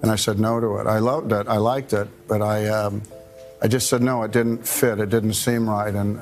And I said no to it. I loved it. I liked it, but I just said no. It didn't fit. It didn't seem right. And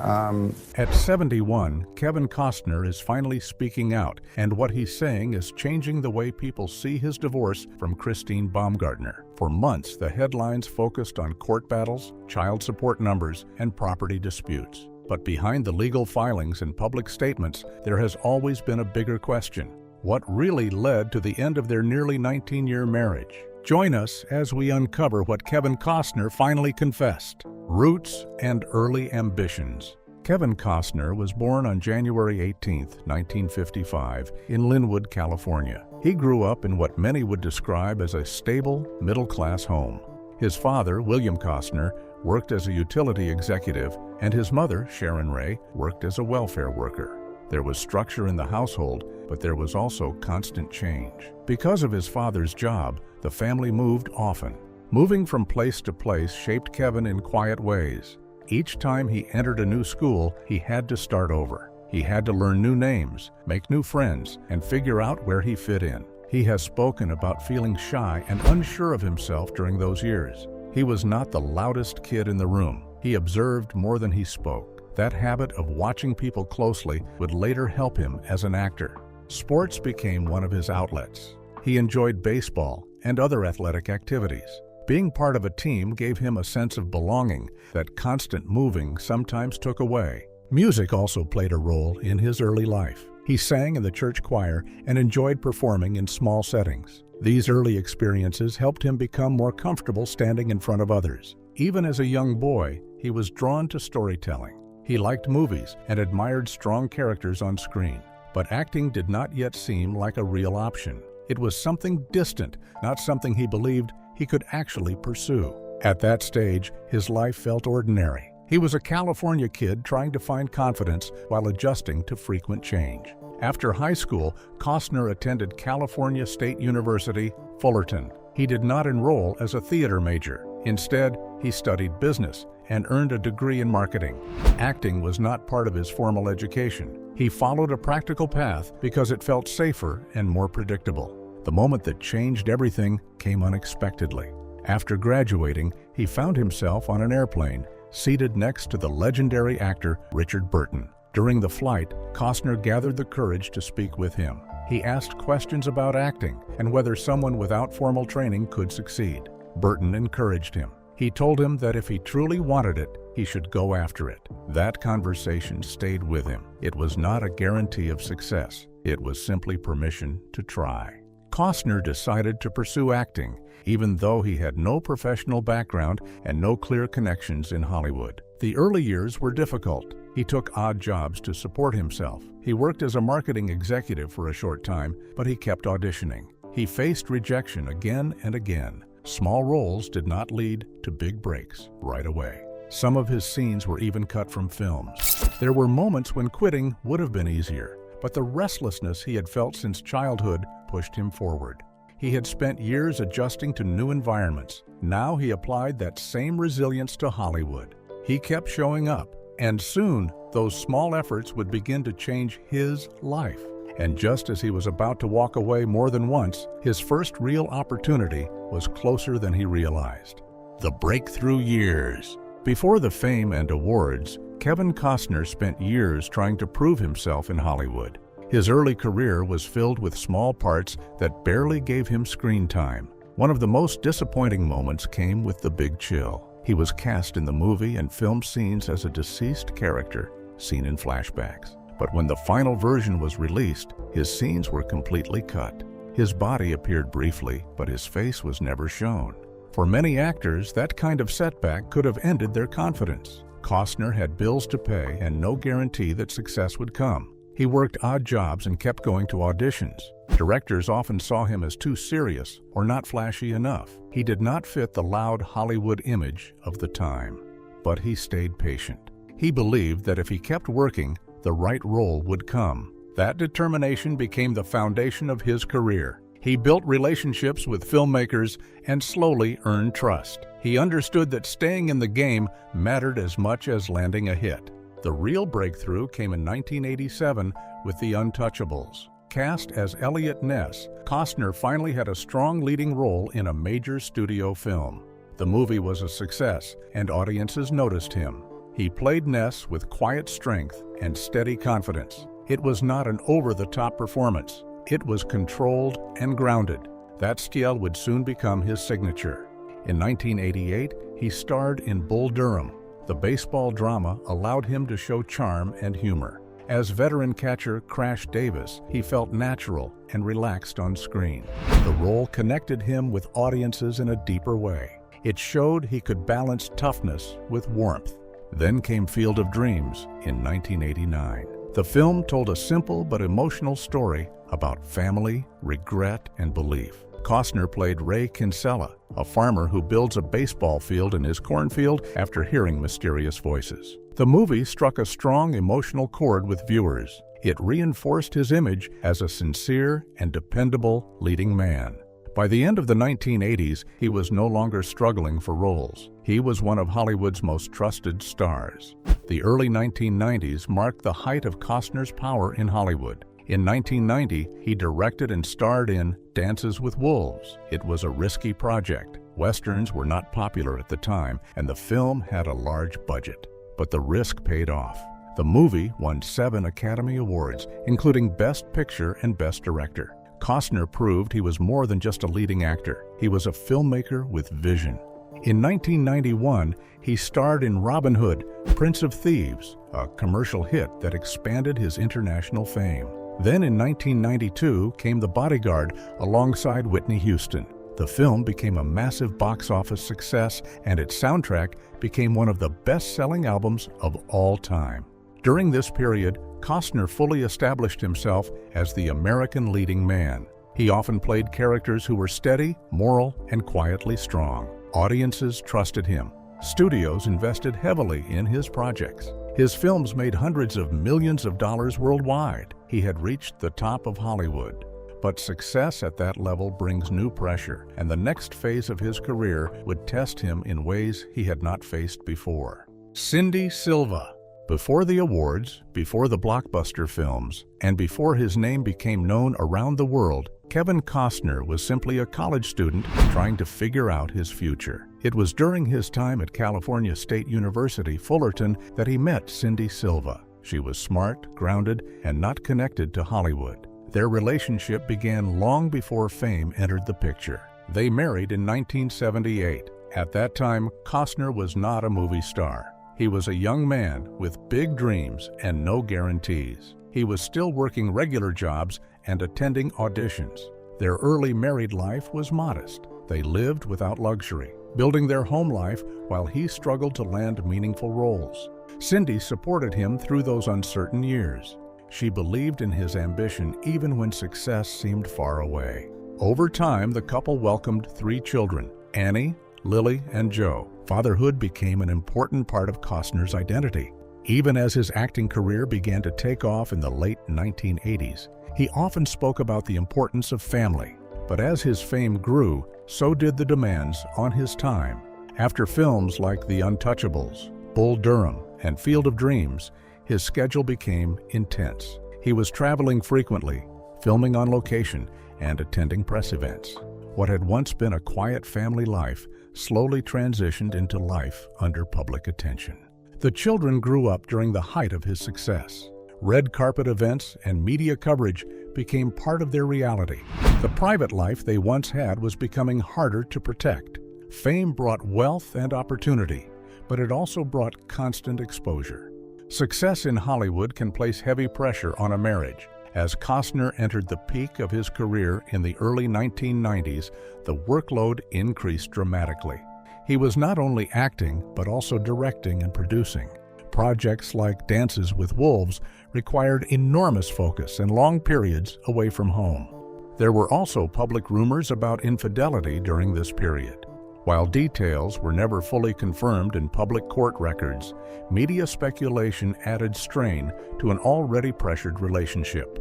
At 71, Kevin Costner is finally speaking out, and what he's saying is changing the way people see his divorce from Christine Baumgartner. For months, the headlines focused on court battles, child support numbers, and property disputes. But behind the legal filings and public statements, there has always been a bigger question. What really led to the end of their nearly 19-year marriage? Join us as we uncover what Kevin Costner finally confessed: roots and early ambitions. Kevin Costner was born on January 18, 1955, in Linwood, California. He grew up in what many would describe as a stable, middle-class home. His father, William Costner, worked as a utility executive, and his mother, Sharon Ray, worked as a welfare worker. There was structure in the household, but there was also constant change. Because of his father's job, the family moved often. Moving from place to place shaped Kevin in quiet ways. Each time he entered a new school, he had to start over. He had to learn new names, make new friends, and figure out where he fit in. He has spoken about feeling shy and unsure of himself during those years. He was not the loudest kid in the room. He observed more than he spoke. That habit of watching people closely would later help him as an actor. Sports became one of his outlets. He enjoyed baseball and other athletic activities. Being part of a team gave him a sense of belonging that constant moving sometimes took away. Music also played a role in his early life. He sang in the church choir and enjoyed performing in small settings. These early experiences helped him become more comfortable standing in front of others. Even as a young boy, he was drawn to storytelling. He liked movies and admired strong characters on screen. But acting did not yet seem like a real option. It was something distant, not something he believed he could actually pursue. At that stage, his life felt ordinary. He was a California kid trying to find confidence while adjusting to frequent change. After high school, Costner attended California State University, Fullerton. He did not enroll as a theater major. Instead, he studied business and earned a degree in marketing. Acting was not part of his formal education. He followed a practical path because it felt safer and more predictable. The moment that changed everything came unexpectedly. After graduating, he found himself on an airplane, seated next to the legendary actor Richard Burton. During the flight, Costner gathered the courage to speak with him. He asked questions about acting and whether someone without formal training could succeed. Burton encouraged him. He told him that if he truly wanted it, he should go after it. That conversation stayed with him. It was not a guarantee of success. It was simply permission to try. Costner decided to pursue acting, even though he had no professional background and no clear connections in Hollywood. The early years were difficult. He took odd jobs to support himself. He worked as a marketing executive for a short time, but he kept auditioning. He faced rejection again and again. Small roles did not lead to big breaks right away. Some of his scenes were even cut from films. There were moments when quitting would have been easier, but the restlessness he had felt since childhood pushed him forward. He had spent years adjusting to new environments. Now he applied that same resilience to Hollywood. He kept showing up, and soon those small efforts would begin to change his life. And just as he was about to walk away more than once, his first real opportunity was closer than he realized. The breakthrough years. Before the fame and awards, Kevin Costner spent years trying to prove himself in Hollywood. His early career was filled with small parts that barely gave him screen time. One of the most disappointing moments came with The Big Chill. He was cast in the movie and filmed scenes as a deceased character, seen in flashbacks. But when the final version was released, his scenes were completely cut. His body appeared briefly, but his face was never shown. For many actors, that kind of setback could have ended their confidence. Costner had bills to pay and no guarantee that success would come. He worked odd jobs and kept going to auditions. Directors often saw him as too serious or not flashy enough. He did not fit the loud Hollywood image of the time. But he stayed patient. He believed that if he kept working, the right role would come. That determination became the foundation of his career. He built relationships with filmmakers and slowly earned trust. He understood that staying in the game mattered as much as landing a hit. The real breakthrough came in 1987 with The Untouchables. Cast as Elliot Ness, Costner finally had a strong leading role in a major studio film. The movie was a success, and audiences noticed him. He played Ness with quiet strength and steady confidence. It was not an over-the-top performance. It was controlled and grounded. That style would soon become his signature. In 1988, he starred in Bull Durham. The baseball drama allowed him to show charm and humor. As veteran catcher Crash Davis, he felt natural and relaxed on screen. The role connected him with audiences in a deeper way. It showed he could balance toughness with warmth. Then came Field of Dreams in 1989. The film told a simple but emotional story about family, regret, and belief. Costner played Ray Kinsella, a farmer who builds a baseball field in his cornfield after hearing mysterious voices. The movie struck a strong emotional chord with viewers. It reinforced his image as a sincere and dependable leading man. By the end of the 1980s, he was no longer struggling for roles. He was one of Hollywood's most trusted stars. The early 1990s marked the height of Costner's power in Hollywood. In 1990, he directed and starred in Dances with Wolves. It was a risky project. Westerns were not popular at the time, and the film had a large budget. But the risk paid off. The movie won 7 Academy Awards, including Best Picture and Best Director. Costner proved he was more than just a leading actor. He was a filmmaker with vision. In 1991, he starred in Robin Hood, Prince of Thieves, a commercial hit that expanded his international fame. Then in 1992 came The Bodyguard alongside Whitney Houston. The film became a massive box office success, and its soundtrack became one of the best-selling albums of all time. During this period, Costner fully established himself as the American leading man. He often played characters who were steady, moral, and quietly strong. Audiences trusted him. Studios invested heavily in his projects. His films made hundreds of millions of dollars worldwide. He had reached the top of Hollywood. But success at that level brings new pressure, and the next phase of his career would test him in ways he had not faced before. Cindy Silva. Before the awards, before the blockbuster films, and before his name became known around the world, Kevin Costner was simply a college student trying to figure out his future. It was during his time at California State University, Fullerton, that he met Cindy Silva. She was smart, grounded, and not connected to Hollywood. Their relationship began long before fame entered the picture. They married in 1978. At that time, Costner was not a movie star. He was a young man with big dreams and no guarantees. He was still working regular jobs and attending auditions. Their early married life was modest. They lived without luxury, building their home life while he struggled to land meaningful roles. Cindy supported him through those uncertain years. She believed in his ambition even when success seemed far away. Over time, the couple welcomed 3 children, Annie, Lily, and Joe. Fatherhood became an important part of Costner's identity. Even as his acting career began to take off in the late 1980s, he often spoke about the importance of family. But as his fame grew, so did the demands on his time. After films like The Untouchables, Bull Durham, and Field of Dreams, his schedule became intense. He was traveling frequently, filming on location, and attending press events. What had once been a quiet family life slowly transitioned into life under public attention. The children grew up during the height of his success. Red carpet events and media coverage became part of their reality. The private life they once had was becoming harder to protect. Fame brought wealth and opportunity, but it also brought constant exposure. Success in Hollywood can place heavy pressure on a marriage. As Costner entered the peak of his career in the early 1990s, the workload increased dramatically. He was not only acting, but also directing and producing. Projects like Dances with Wolves required enormous focus and long periods away from home. There were also public rumors about infidelity during this period. While details were never fully confirmed in public court records, media speculation added strain to an already pressured relationship.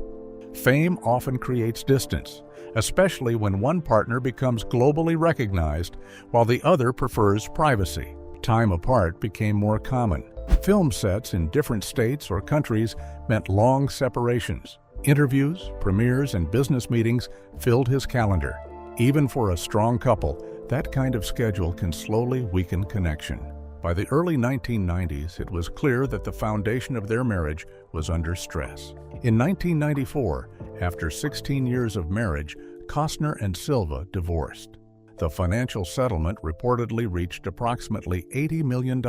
Fame often creates distance, especially when one partner becomes globally recognized while the other prefers privacy. Time apart became more common. Film sets in different states or countries meant long separations. Interviews, premieres, and business meetings filled his calendar. Even for a strong couple, that kind of schedule can slowly weaken connection. By the early 1990s, it was clear that the foundation of their marriage was under stress. In 1994, after 16 years of marriage, Costner and Silva divorced. The financial settlement reportedly reached approximately $80 million,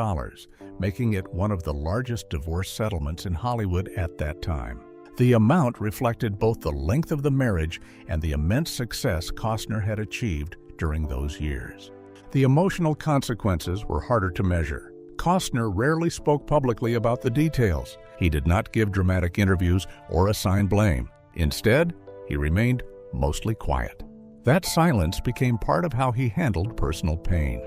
making it one of the largest divorce settlements in Hollywood at that time. The amount reflected both the length of the marriage and the immense success Costner had achieved during those years. The emotional consequences were harder to measure. Costner rarely spoke publicly about the details. He did not give dramatic interviews or assign blame. Instead, he remained mostly quiet. That silence became part of how he handled personal pain.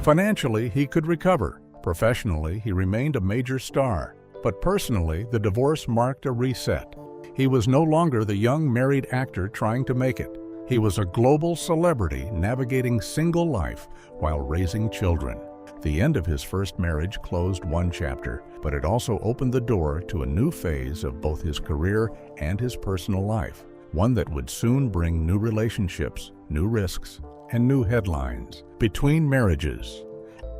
Financially, he could recover. Professionally, he remained a major star. But personally, the divorce marked a reset. He was no longer the young married actor trying to make it. He was a global celebrity navigating single life while raising children. The end of his first marriage closed one chapter, but it also opened the door to a new phase of both his career and his personal life, one that would soon bring new relationships, new risks, and new headlines. Between marriages.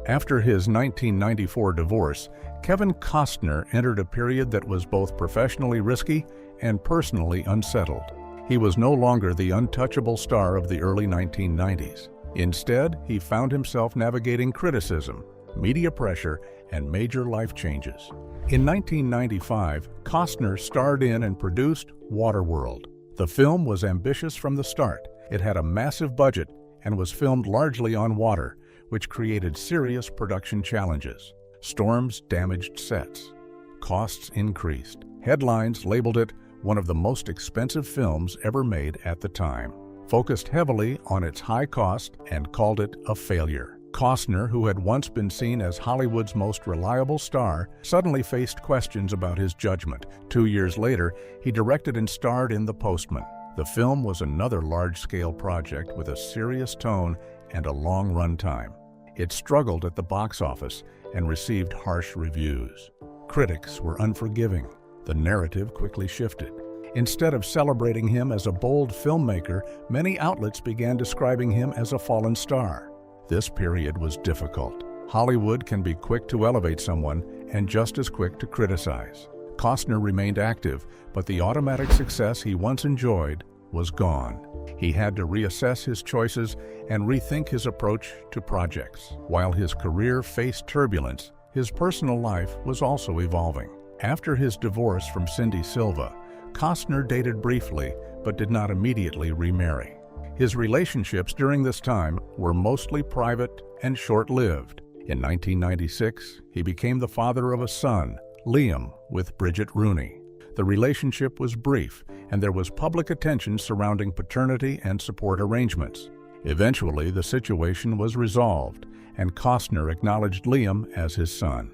After his 1994 divorce, Kevin Costner entered a period that was both professionally risky and personally unsettled. He was no longer the untouchable star of the early 1990s. Instead, he found himself navigating criticism, media pressure, and major life changes. In 1995, Costner starred in and produced Waterworld. The film was ambitious from the start. It had a massive budget and was filmed largely on water, which created serious production challenges. Storms damaged sets. Costs increased. Headlines labeled it one of the most expensive films ever made at the time, focused heavily on its high cost and called it a failure. Costner, who had once been seen as Hollywood's most reliable star, suddenly faced questions about his judgment. 2 years later, he directed and starred in The Postman. The film was another large-scale project with a serious tone and a long runtime. It struggled at the box office and received harsh reviews. Critics were unforgiving. The narrative quickly shifted. Instead of celebrating him as a bold filmmaker, many outlets began describing him as a fallen star. This period was difficult. Hollywood can be quick to elevate someone and just as quick to criticize. Costner remained active, but the automatic success he once enjoyed was gone. He had to reassess his choices and rethink his approach to projects. While his career faced turbulence, his personal life was also evolving. After his divorce from Cindy Silva, Costner dated briefly but did not immediately remarry. His relationships during this time were mostly private and short-lived. In 1996, he became the father of a son, Liam, with Bridget Rooney. The relationship was brief, and there was public attention surrounding paternity and support arrangements. Eventually, the situation was resolved, and Costner acknowledged Liam as his son.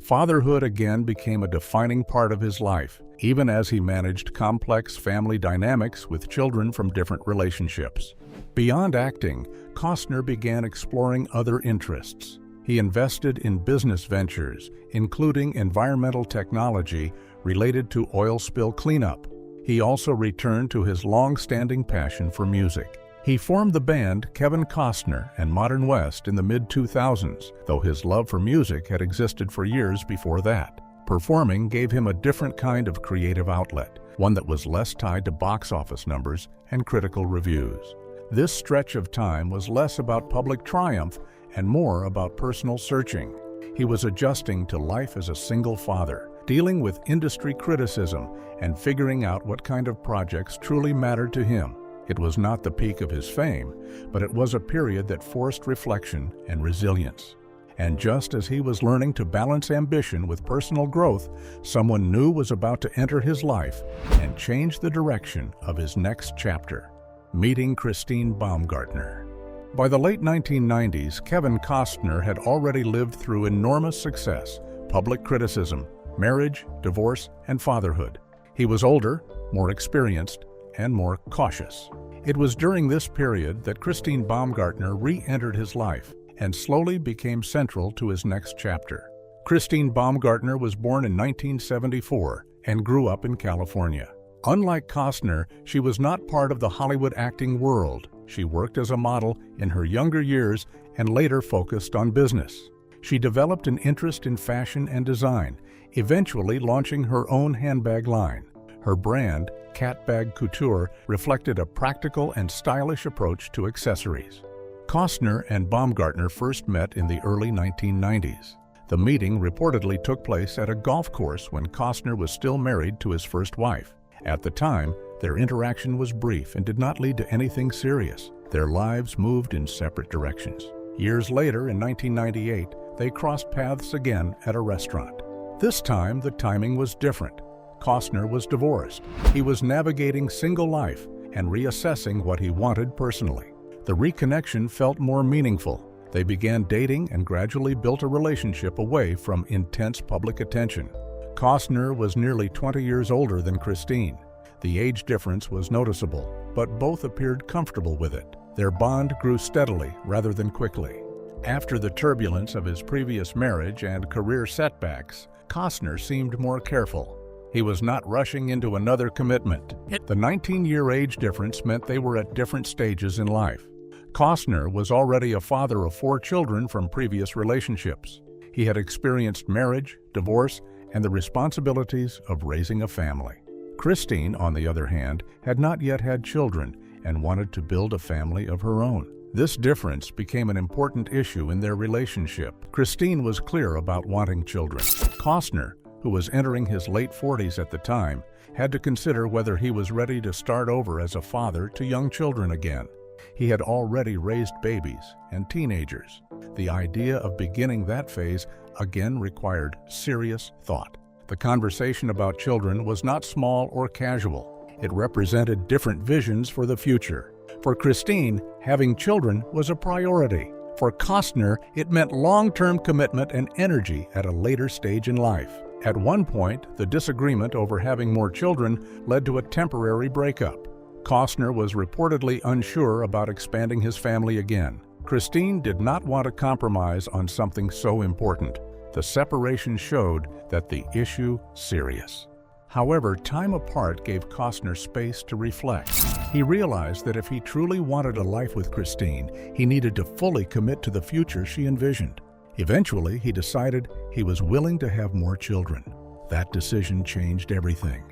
Fatherhood again became a defining part of his life, even as he managed complex family dynamics with children from different relationships. Beyond acting, Costner began exploring other interests. He invested in business ventures, including environmental technology related to oil spill cleanup. He also returned to his long-standing passion for music. He formed the band Kevin Costner and Modern West in the mid-2000s, though his love for music had existed for years before that. Performing gave him a different kind of creative outlet, one that was less tied to box office numbers and critical reviews. This stretch of time was less about public triumph and more about personal searching. He was adjusting to life as a single father, dealing with industry criticism, and figuring out what kind of projects truly mattered to him. It was not the peak of his fame, but it was a period that forced reflection and resilience. And just as he was learning to balance ambition with personal growth, someone new was about to enter his life and change the direction of his next chapter. Meeting Christine Baumgartner. By the late 1990s, Kevin Costner had already lived through enormous success, public criticism, marriage, divorce, and fatherhood. He was older, more experienced, and more cautious. It was during this period that Christine Baumgartner re-entered his life and slowly became central to his next chapter. Christine Baumgartner was born in 1974 and grew up in California. Unlike Costner, she was not part of the Hollywood acting world. She worked as a model in her younger years and later focused on business. She developed an interest in fashion and design, eventually launching her own handbag line. Her brand, Cat Bag Couture, reflected a practical and stylish approach to accessories. Costner and Baumgartner first met in the early 1990s. The meeting reportedly took place at a golf course when Costner was still married to his first wife. At the time, their interaction was brief and did not lead to anything serious. Their lives moved in separate directions. Years later, in 1998, they crossed paths again at a restaurant. This time, the timing was different. Costner was divorced. He was navigating single life and reassessing what he wanted personally. The reconnection felt more meaningful. They began dating and gradually built a relationship away from intense public attention. Costner was nearly 20 years older than Christine. The age difference was noticeable, but both appeared comfortable with it. Their bond grew steadily rather than quickly. After the turbulence of his previous marriage and career setbacks, Costner seemed more careful. He was not rushing into another commitment. The 19-year age difference meant they were at different stages in life. Costner was already a father of 4 children from previous relationships. He had experienced marriage, divorce, and the responsibilities of raising a family. Christine, on the other hand, had not yet had children and wanted to build a family of her own. This difference became an important issue in their relationship. Christine was clear about wanting children. Costner, who was entering his late 40s at the time, had to consider whether he was ready to start over as a father to young children again. He had already raised babies and teenagers. The idea of beginning that phase again required serious thought. The conversation about children was not small or casual. It represented different visions for the future. For Christine, having children was a priority. For Costner, it meant long-term commitment and energy at a later stage in life. At one point, the disagreement over having more children led to a temporary breakup. Costner was reportedly unsure about expanding his family again. Christine did not want to compromise on something so important. The separation showed that the issue serious. However, time apart gave Costner space to reflect. He realized that if he truly wanted a life with Christine, he needed to fully commit to the future she envisioned. Eventually, he decided he was willing to have more children. That decision changed everything.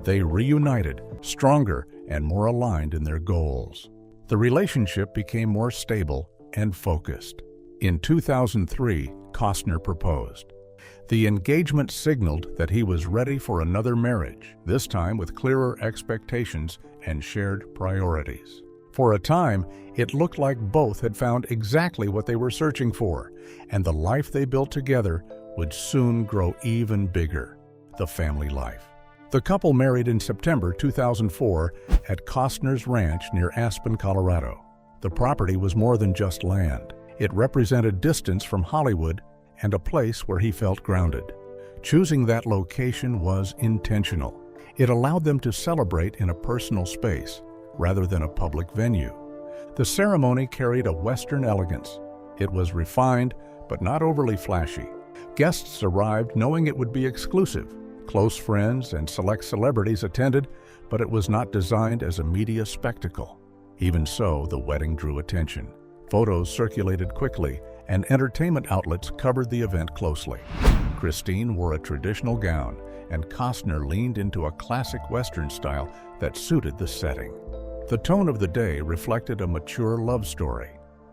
They reunited, stronger and more aligned in their goals. The relationship became more stable and focused. In 2003, Costner proposed. The engagement signaled that he was ready for another marriage, this time with clearer expectations and shared priorities. For a time, it looked like both had found exactly what they were searching for, and the life they built together would soon grow even bigger, the family life. The couple married in September 2004 at Costner's Ranch near Aspen, Colorado. The property was more than just land. It represented distance from Hollywood and a place where he felt grounded. Choosing that location was intentional. It allowed them to celebrate in a personal space rather than a public venue. The ceremony carried a Western elegance. It was refined, but not overly flashy. Guests arrived knowing it would be exclusive. Close friends and select celebrities attended, but it was not designed as a media spectacle. Even so, the wedding drew attention. Photos circulated quickly, and entertainment outlets covered the event closely. Christine wore a traditional gown, and Costner leaned into a classic Western style that suited the setting. The tone of the day reflected a mature love story.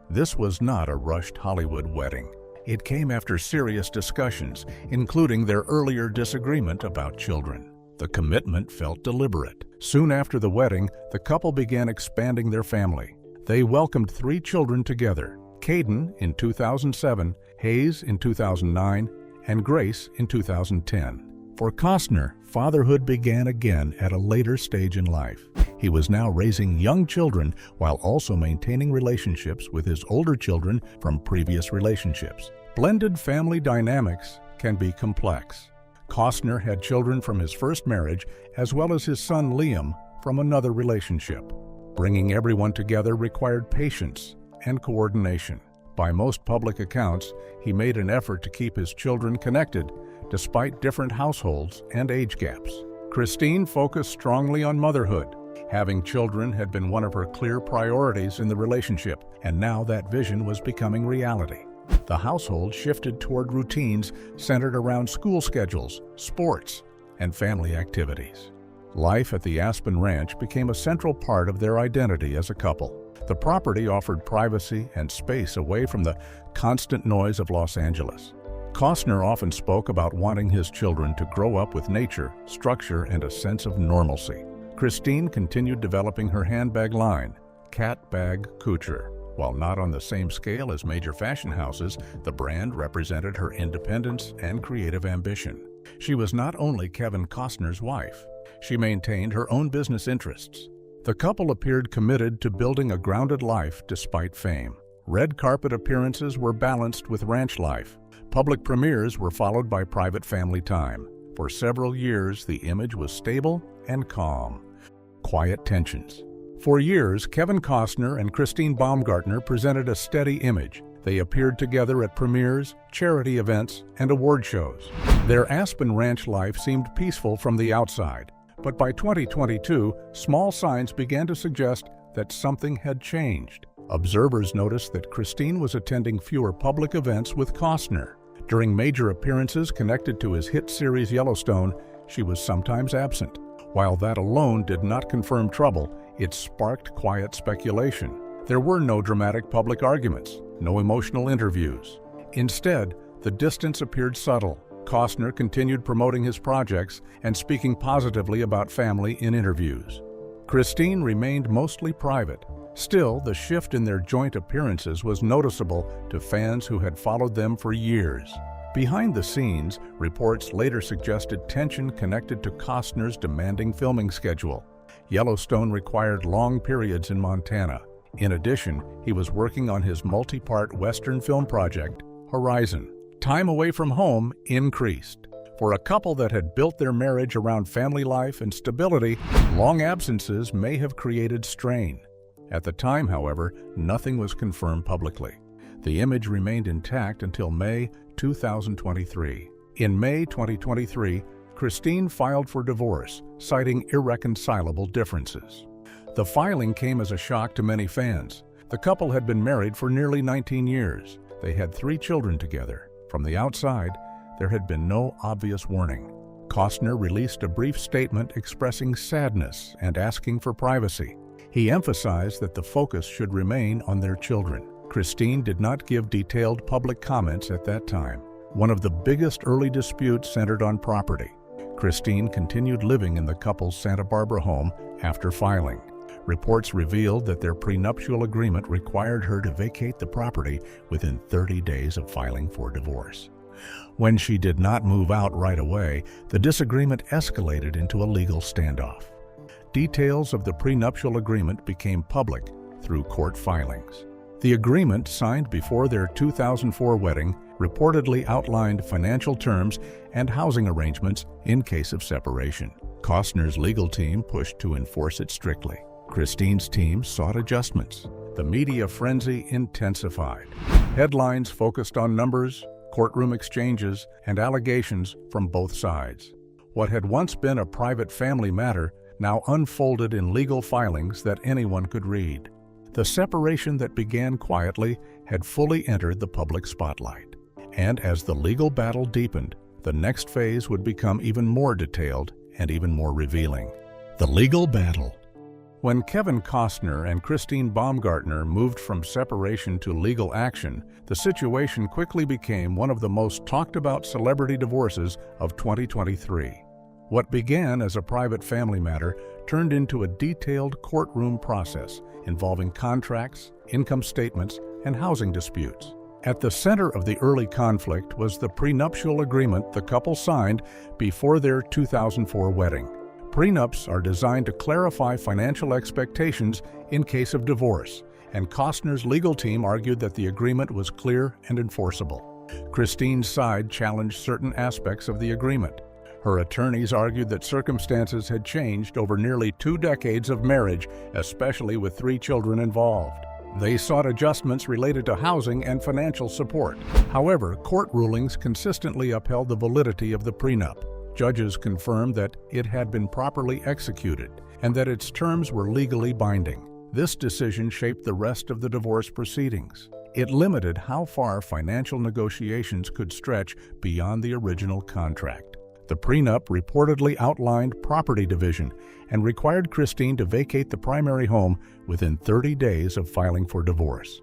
This was not a rushed Hollywood wedding. It came after serious discussions, including their earlier disagreement about children. The commitment felt deliberate. Soon after the wedding, the couple began expanding their family. They welcomed 3 children together: Caden in 2007, Hayes in 2009, and Grace in 2010. For Costner, fatherhood began again at a later stage in life. He was now raising young children while also maintaining relationships with his older children from previous relationships. Blended family dynamics can be complex. Costner had children from his first marriage as well as his son Liam from another relationship. Bringing everyone together required patience and coordination. By most public accounts, he made an effort to keep his children connected despite different households and age gaps. Christine focused strongly on motherhood. Having children had been one of her clear priorities in the relationship, and now that vision was becoming reality. The household shifted toward routines centered around school schedules, sports, and family activities. Life at the Aspen Ranch became a central part of their identity as a couple. The property offered privacy and space away from the constant noise of Los Angeles. Costner often spoke about wanting his children to grow up with nature, structure, and a sense of normalcy. Christine continued developing her handbag line, Cat Bag Couture. While not on the same scale as major fashion houses, the brand represented her independence and creative ambition. She was not only Kevin Costner's wife, she maintained her own business interests. The couple appeared committed to building a grounded life despite fame. Red carpet appearances were balanced with ranch life. Public premieres were followed by private family time. For several years, the image was stable and calm. Quiet tensions. For years, Kevin Costner and Christine Baumgartner presented a steady image. They appeared together at premieres, charity events, and award shows. Their Aspen Ranch life seemed peaceful from the outside. But by 2022, small signs began to suggest that something had changed. Observers noticed that Christine was attending fewer public events with Costner. During major appearances connected to his hit series Yellowstone, she was sometimes absent. While that alone did not confirm trouble, it sparked quiet speculation. There were no dramatic public arguments, no emotional interviews. Instead, the distance appeared subtle. Costner continued promoting his projects and speaking positively about family in interviews. Christine remained mostly private. Still, the shift in their joint appearances was noticeable to fans who had followed them for years. Behind the scenes, reports later suggested tension connected to Costner's demanding filming schedule. Yellowstone required long periods in Montana. In addition, he was working on his multi-part Western film project, Horizon. Time away from home increased. For a couple that had built their marriage around family life and stability, long absences may have created strain. At the time, however, nothing was confirmed publicly. The image remained intact until May 2023. In May 2023, Christine filed for divorce, citing irreconcilable differences. The filing came as a shock to many fans. The couple had been married for nearly 19 years. They had 3 children together. From the outside, there had been no obvious warning. Costner released a brief statement expressing sadness and asking for privacy. He emphasized that the focus should remain on their children. Christine did not give detailed public comments at that time. One of the biggest early disputes centered on property. Christine continued living in the couple's Santa Barbara home after filing. Reports revealed that their prenuptial agreement required her to vacate the property within 30 days of filing for divorce. When she did not move out right away, the disagreement escalated into a legal standoff. Details of the prenuptial agreement became public through court filings. The agreement, signed before their 2004 wedding, reportedly outlined financial terms and housing arrangements in case of separation. Costner's legal team pushed to enforce it strictly. Christine's team sought adjustments. The media frenzy intensified. Headlines focused on numbers, courtroom exchanges, and allegations from both sides. What had once been a private family matter now unfolded in legal filings that anyone could read. The separation that began quietly had fully entered the public spotlight. And as the legal battle deepened, the next phase would become even more detailed and even more revealing. The legal battle. When Kevin Costner and Christine Baumgartner moved from separation to legal action, the situation quickly became one of the most talked about celebrity divorces of 2023. What began as a private family matter turned into a detailed courtroom process involving contracts, income statements, and housing disputes. At the center of the early conflict was the prenuptial agreement the couple signed before their 2004 wedding. Prenups are designed to clarify financial expectations in case of divorce, and Costner's legal team argued that the agreement was clear and enforceable. Christine's side challenged certain aspects of the agreement. Her attorneys argued that circumstances had changed over nearly 2 decades of marriage, especially with 3 children involved. They sought adjustments related to housing and financial support. However, court rulings consistently upheld the validity of the prenup. Judges confirmed that it had been properly executed and that its terms were legally binding. This decision shaped the rest of the divorce proceedings. It limited how far financial negotiations could stretch beyond the original contract. The prenup reportedly outlined property division and required Christine to vacate the primary home within 30 days of filing for divorce.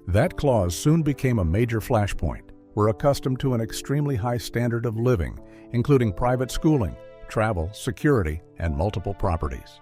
That clause soon became a major flashpoint. We're accustomed to an extremely high standard of living, including private schooling, travel, security, and multiple properties.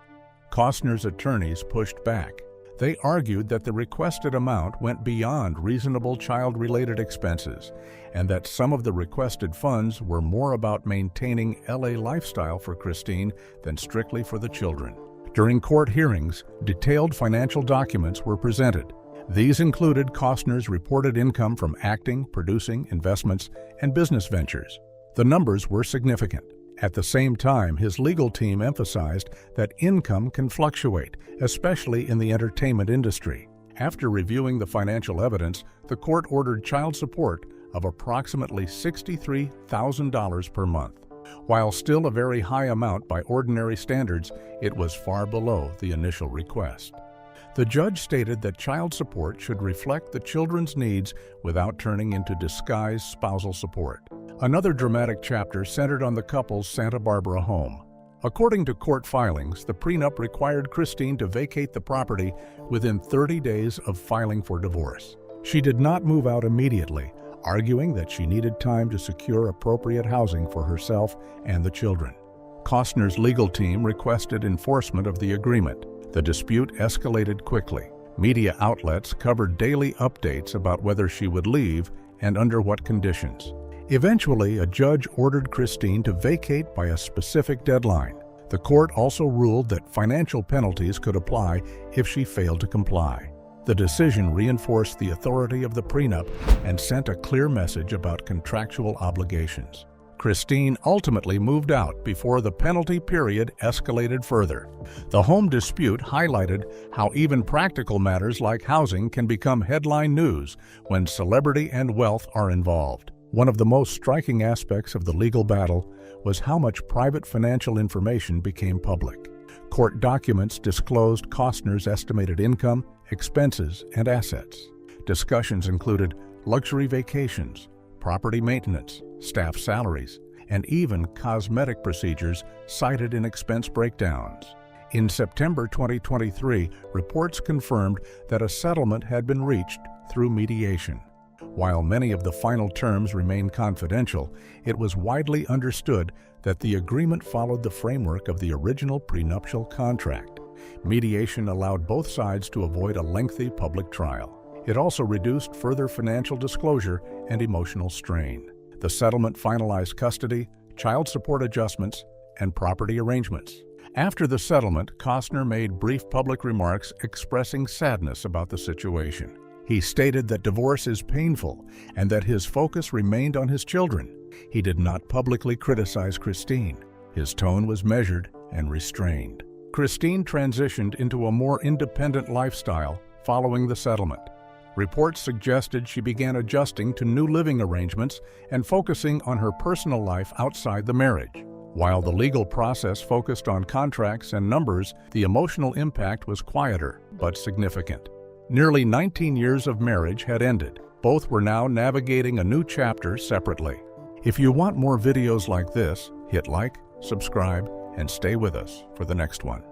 Costner's attorneys pushed back. They argued that the requested amount went beyond reasonable child-related expenses and that some of the requested funds were more about maintaining LA lifestyle for Christine than strictly for the children. During court hearings, detailed financial documents were presented. These included Costner's reported income from acting, producing, investments, and business ventures. The numbers were significant. At the same time, his legal team emphasized that income can fluctuate, especially in the entertainment industry. After reviewing the financial evidence, the court ordered child support of approximately $63,000 per month. While still a very high amount by ordinary standards, it was far below the initial request. The judge stated that child support should reflect the children's needs without turning into disguised spousal support. Another dramatic chapter centered on the couple's Santa Barbara home. According to court filings, the prenup required Christine to vacate the property within 30 days of filing for divorce. She did not move out immediately, arguing that she needed time to secure appropriate housing for herself and the children. Costner's legal team requested enforcement of the agreement. The dispute escalated quickly. Media outlets covered daily updates about whether she would leave and under what conditions. Eventually, a judge ordered Christine to vacate by a specific deadline. The court also ruled that financial penalties could apply if she failed to comply. The decision reinforced the authority of the prenup and sent a clear message about contractual obligations. Christine ultimately moved out before the penalty period escalated further. The home dispute highlighted how even practical matters like housing can become headline news when celebrity and wealth are involved. One of the most striking aspects of the legal battle was how much private financial information became public. Court documents disclosed Costner's estimated income, expenses, and assets. Discussions included luxury vacations, property maintenance, staff salaries, and even cosmetic procedures cited in expense breakdowns. In September 2023, reports confirmed that a settlement had been reached through mediation. While many of the final terms remain confidential, it was widely understood that the agreement followed the framework of the original prenuptial contract. Mediation allowed both sides to avoid a lengthy public trial. It also reduced further financial disclosure and emotional strain. The settlement finalized custody, child support adjustments, and property arrangements. After the settlement, Costner made brief public remarks expressing sadness about the situation. He stated that divorce is painful and that his focus remained on his children. He did not publicly criticize Christine. His tone was measured and restrained. Christine transitioned into a more independent lifestyle following the settlement. Reports suggested she began adjusting to new living arrangements and focusing on her personal life outside the marriage. While the legal process focused on contracts and numbers, the emotional impact was quieter but significant. Nearly 19 years of marriage had ended. Both were now navigating a new chapter separately. If you want more videos like this, hit like, subscribe, and stay with us for the next one.